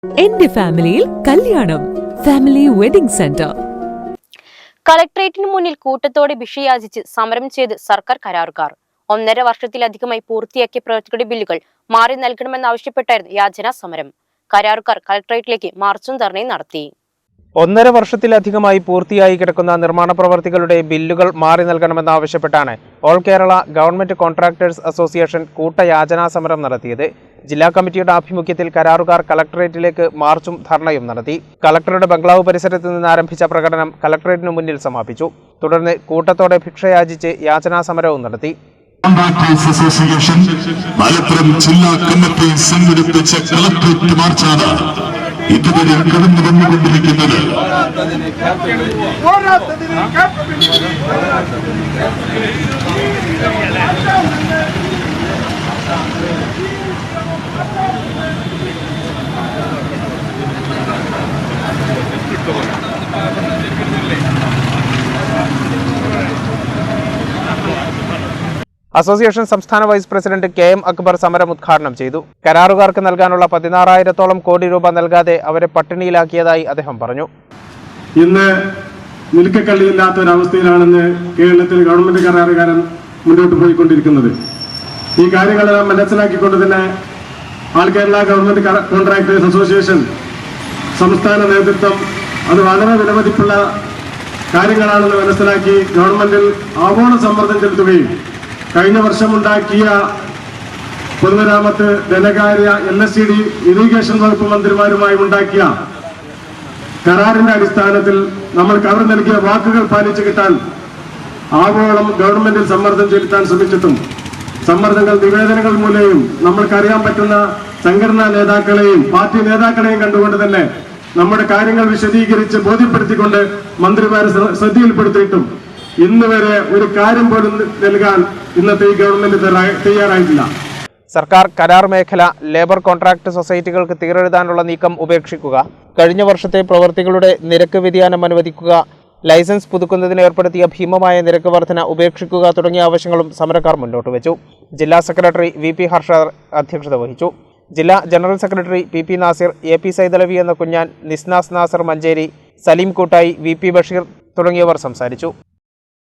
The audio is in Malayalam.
എന്റെ ഫാമിലിയിൽ കല്യാണം ഫാമിലി വെഡിംഗ് സെന്റർ. കളക്ടറേറ്റിന് മുന്നിൽ കൂട്ടത്തോടെ ഭിക്ഷയാചിച്ച് സമരം ചെയ്ത് സർക്കാർ കരാറുകാർ 1.5 വർഷത്തിലധികമായി പൂർത്തിയാക്കിയ പ്രവൃത്തിയുടെ ബില്ലുകൾ മാറി നൽകണമെന്നാവശ്യപ്പെട്ടായിരുന്നു യാചനാ സമരം. കരാറുകാർ കളക്ടറേറ്റിലേക്ക് മാർച്ചും ധർണയും നടത്തി. 1.5 വർഷത്തിലധികമായി പൂർത്തിയായി കിടക്കുന്ന നിർമ്മാണ പ്രവർത്തികളുടെ ബില്ലുകൾ മാറി നൽകണമെന്നാവശ്യപ്പെട്ടാണ് all Kerala government contractors association കൂട്ടയാചനാ സമരം നടത്തിയത്. ജില്ലാ കമ്മിറ്റിയുടെ ആഭിമുഖ്യത്തിൽ കരാറുകാർ കളക്ടറേറ്റിലേക്ക് മാർച്ചും ധർണയും നടത്തി. കളക്ടറുടെ ബംഗ്ലാവ് പരിസരത്ത് നിന്ന് ആരംഭിച്ച പ്രകടനം കളക്ടറേറ്റിന് മുന്നിൽ സമാപിച്ചു. തുടർന്ന് കൂട്ടത്തോടെ ഭിക്ഷയാചിച്ച് യാചനാ സമരവും നടത്തി. അസോസിയേഷൻ മലപ്പുറം ജില്ലാ കമ്മിറ്റി സംഘടിപ്പിച്ച കളക്ടറേറ്റ് മാർച്ചാണ് ഇതുവരെ കടന്നു വന്നുകൊണ്ടിരിക്കുന്നത്. അസോസിയേഷൻ സംസ്ഥാന വൈസ് പ്രസിഡന്റ് KM അക്ബർ സമരം ഉദ്ഘാടനം ചെയ്തു. കരാറുകാർക്ക് നൽകാനുള്ള 16,000-ഓളം കോടി രൂപ നൽകാതെ അവരെ പട്ടിണിയിലാക്കിയതായി അദ്ദേഹം പറഞ്ഞു. ഇന്ന് നിൽക്കക്കള്ളിയില്ലാത്ത ഒരവസ്ഥയിലാണെന്ന് കേരളത്തിൽ ഗവൺമെന്റ് കരാറുകാരൻ മുന്നോട്ട് പോയിക്കൊണ്ടിരിക്കുന്നത്. ഈ കാര്യങ്ങളെല്ലാം മനസ്സിലാക്കിക്കൊണ്ട് തന്നെ ആൾ കേരള ഗവൺമെന്റ് കോൺട്രാക്ടേഴ്സ് അസോസിയേഷൻ സംസ്ഥാന നേതൃത്വം അത് വളരെ വിലമതിപ്പുള്ള കാര്യങ്ങളാണെന്ന് മനസ്സിലാക്കി ഗവൺമെന്റിൽ ആവോള സമ്മർദ്ദം ചെലുത്തുകയും കഴിഞ്ഞ വർഷമുണ്ടാക്കിയ പൊതുമരാമത്ത്, ധനകാര്യ, LSCD, ഇറിഗേഷൻ വകുപ്പ് മന്ത്രിമാരുമായി ഉണ്ടാക്കിയ കരാറിന്റെ അടിസ്ഥാനത്തിൽ നമ്മൾക്ക് അവർ നൽകിയ വാക്കുകൾ പാലിച്ചു കിട്ടാൻ ആവോളം ഗവൺമെന്റിൽ സമ്മർദ്ദം ചെലുത്താൻ ശ്രമിച്ചിട്ടും സമ്മർദ്ദങ്ങൾ, നിവേദനങ്ങൾ മൂലവും നമ്മൾക്കറിയാൻ പറ്റുന്ന സംഘടനാ നേതാക്കളെയും പാർട്ടി നേതാക്കളെയും കണ്ടുകൊണ്ട് തന്നെ നമ്മുടെ കാര്യങ്ങൾ വിശദീകരിച്ച് ബോധ്യപ്പെടുത്തിക്കൊണ്ട് മന്ത്രിമാരെ ശ്രദ്ധയിൽപ്പെടുത്തിയിട്ടും ഇന്ന് വരെ ഒരു കാര്യം പോലും നൽകാൻ ഇന്നത്തെ ഈ ഗവൺമെന്റ് തയ്യാറായിട്ടില്ല. സർക്കാർ കരാർ മേഖല ലേബർ കോൺട്രാക്ട് സൊസൈറ്റികൾക്ക് തീരെഴുതാനുള്ള നീക്കം ഉപേക്ഷിക്കുക, കഴിഞ്ഞ വർഷത്തെ പ്രവൃത്തികളുടെ നിരക്ക് വ്യതിയാനം അനുവദിക്കുക, ലൈസൻസ് പുതുക്കുന്നതിന് ഏർപ്പെടുത്തിയ ഭീമമായ നിരക്ക് വർധന ഉപേക്ഷിക്കുക തുടങ്ങിയ ആവശ്യങ്ങളും സമരക്കാർ മുന്നോട്ട് വെച്ചു. ജില്ലാ സെക്രട്ടറി VP ഹർഷർ അധ്യക്ഷത വഹിച്ചു. ജില്ലാ general secretary PP Nasir, AP Saidalavi എന്ന കുഞ്ഞാൻ, നിസ്നാസ് നാസർ മഞ്ചേരി, സലീം കൂട്ടായി, VP ബഷീർ തുടങ്ങിയവർ സംസാരിച്ചു.